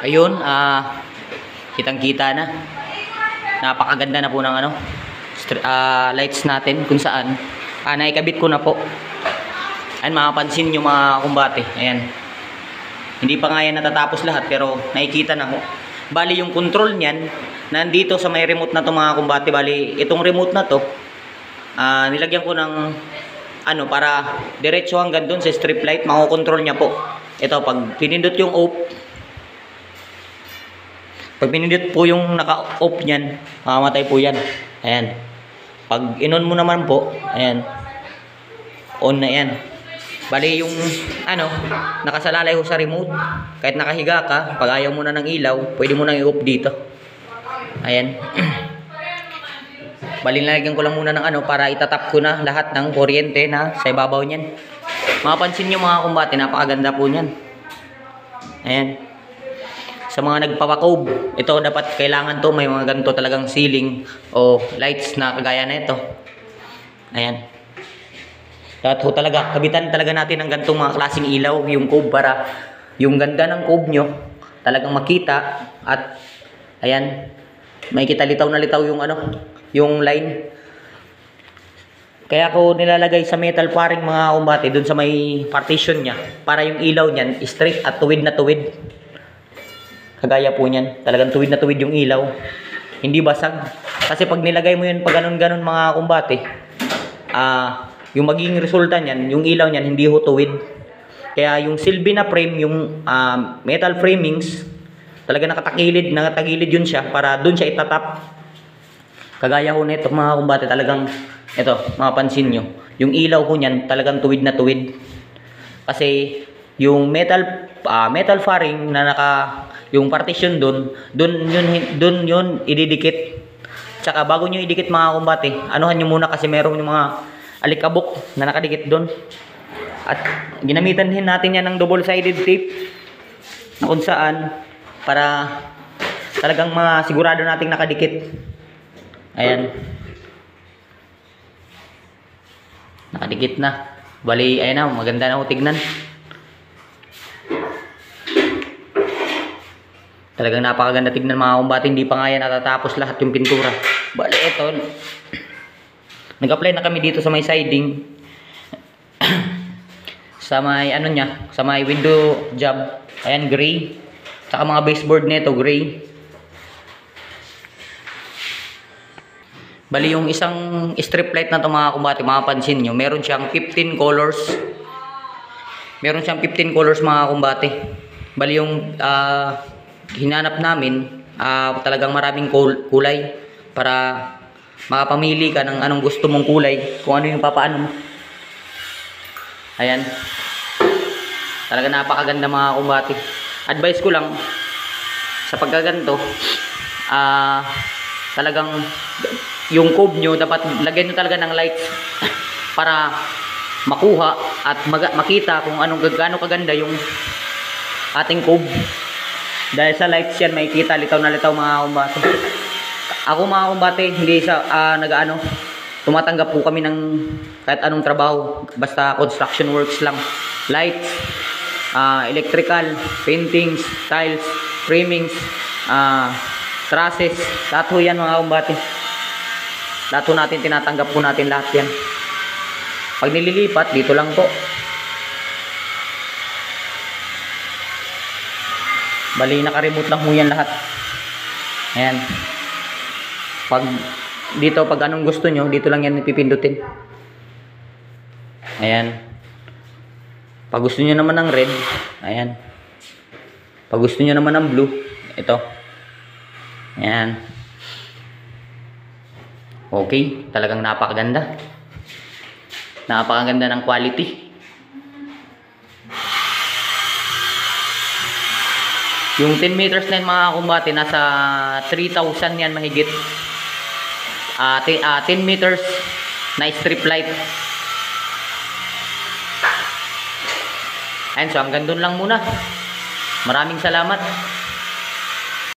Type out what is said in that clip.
Ayun, kitang-kita na. Napakaganda na po ng lights natin kung saan naikabit ko na po. Ayan, makapansin nyo mga kumbate. Ayan. Hindi pa nga yan natatapos lahat pero nakikita na ko. Bali yung control niyan nandito sa may remote na to mga kumbate. Bali itong remote na to nilagyan ko ng para diretso hanggang doon sa strip light, makokontrol niya po. Ito, pag pinindot yung off, pag pinindot po yung naka-off niyan, mamamatay po yan. Ayan. Pag in-on mo naman po, ayan, on na yan. Bali yung nakasalalay ko sa remote, kahit nakahiga ka, pag ayaw mo na ng ilaw, pwede mo nang i-off dito. Ayan. Bali nilagyan ko lang muna ng para itatap ko na lahat ng kuryente na sa ibabaw niyan. Mapapansin nyo mga kumbate, napakaganda po niyan. Ayan. Sa mga nagpapakob, ito dapat kailangan to, may mga ganito talagang ceiling o lights na kagaya na ito. Ayan. Dapat ho talaga, kabitan talaga natin ng ganitong mga klaseng ilaw, yung cob, para yung ganda ng cob nyo talagang makita at ayan, makikita litaw na litaw yung yung line. Kaya ko nilalagay sa metal paring mga kumbate dun sa may partition niya para yung ilaw niyan straight at tuwid na tuwid. Kagaya po niyan, talagang tuwid na tuwid yung ilaw. Hindi basag. Kasi pag nilagay mo yun pag ganun-ganun mga kumbate, yung magiging resulta niyan, yung ilaw niyan hindi ho tuwid. Kaya yung silbi na frame, yung metal framings, talaga nakatagilid yun siya para dun siya itatap. Kagaya ho nito mga kumbate, talagang ito, mapapansin nyo, yung ilaw ko niyan talagang tuwid na tuwid. Kasi yung metal fairing na yung partition dun yun ididikit. Tsaka bago nyo idikit mga kumbate, anuhan nyo muna kasi meron yung mga alikabok na nakadikit dun. At ginamitan din natin yan ng double-sided tape na kung saan para talagang sigurado nating nakadikit. Ayan. Nakadikit na. Bali, ayan na, maganda na tignan. Talagang napakaganda tignan mga kumbate, hindi pa nga yan natatapos lahat yung pintura. Bali, eto. Nag-apply na kami dito sa may siding. Sa may sa may window job. Ayan, gray. Saka mga baseboard nito, gray. Bali yung isang strip light na ito mga kumbate, mapapansin nyo, meron siyang 15 colors. Meron siyang 15 colors mga kumbate. Bali yung hinanap namin, talagang maraming kulay para makapamili ka ng anong gusto mong kulay, kung ano yung papaano mo. Ayan. Talaga napakaganda mga kumbate. Advice ko lang sa pagkaganto, talagang yung cob nyo dapat lagyan nyo talaga ng lights para makuha at makita kung gaano kaganda yung ating cob. Dahil sa lights yan makikita litaw na litaw mga kumbate. Ako mga kumbate, hindi tumatanggap po kami ng kahit anong trabaho, basta construction works lang. Lights, electrical, paintings, tiles, framings, trusses, lahat po yan mga kumbate. Lahat po natin tinatanggap po natin lahat yan. Pag nililipat, dito lang po. Bali, naka-remote lang po yan lahat. Ayan. Pag anong gusto nyo, dito lang yan ipipindutin. Ayan. Pag gusto nyo naman ng red, ayan. Pag gusto nyo naman ng blue, ito. Ayan. Okay, talagang napakaganda. Napakaganda ng quality. Yung 10 meters na yun mga kumbate, nasa 3,000 yan mahigit. 10 meters na strip light. Ayan, so hanggang doon lang muna. Maraming salamat.